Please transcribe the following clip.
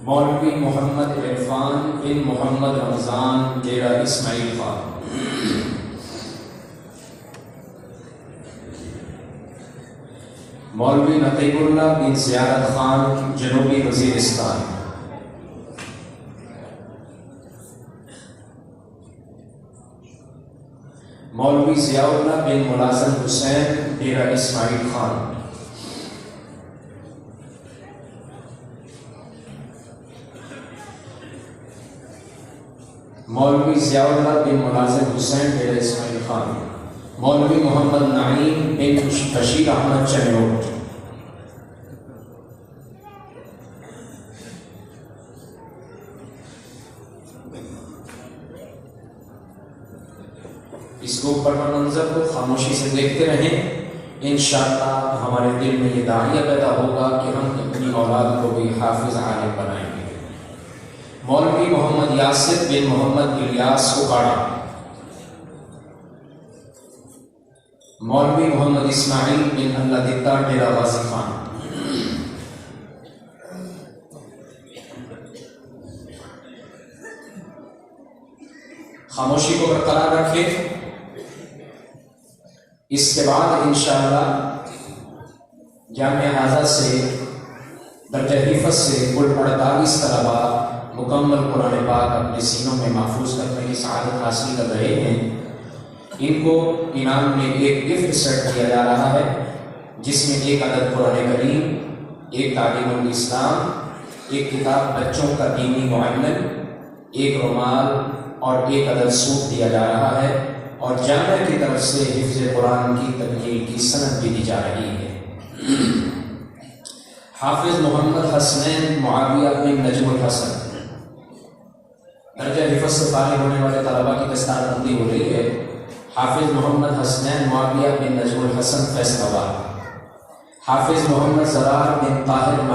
مولوی محمد عرفان بن محمد رمضان ڈیرہ اسماعیل خان، مولوی نقیب اللہ بن زیارت خان جنوبی وزیرستان، مولوی ضیاء اللہ بن ملازم حسین ڈیرہ اسماعیل خان، مولوی ضیاء اللہ بن ملازم حسین ڈیرہ اسماعیل خان، مولوی محمد نعیم بن بشیر احمد چنوٹ، اس کو اوپر منظر کو خاموشی سے دیکھتے رہیں، انشاءاللہ ہمارے دل میں یہ داعیہ پیدا ہوگا کہ ہم اپنی اولاد کو بھی حافظ عالم بنائیں گے۔ مولوی محمد یاسر بن محمد الیاس اکاڑا، مولوی محمد اسماعیل بن اللہ دتا ڈیرہ غازی خان، خاموشی کو برقرار رکھیں۔ اس کے بعد انشاءاللہ جامعہ حاضر سے درجہ حفظ سے کل 48 طلبہ مکمل قرآن پاک اپنے سینوں میں محفوظ کرنے کی سعادت حاصل کر رہے ہیں۔ ان کو انعام میں ایک گفٹ سیٹ دیا جا رہا ہے، جس میں 1 عدد قرآن کریم، 1 تعلیم الاسلام، 1 کتاب بچوں کا دینی معلم، 1 رومال اور 1 عدد سوٹ دیا جا رہا ہے، اور جامعہ کی طرف سے حفظ قرآن کی تکمیل کی سند بھی دی جا رہی ہے۔ حافظ محمد حسنین معاویہ بن نجم الحسن، درجہ حفظ سے فارغ ہونے والے طلبہ کی دستار بندی ہو رہی ہے۔ حافظ محمد حسنین معاویہ بن نجم الحسن فیصل آباد، حافظ محمد زرار بن طاہر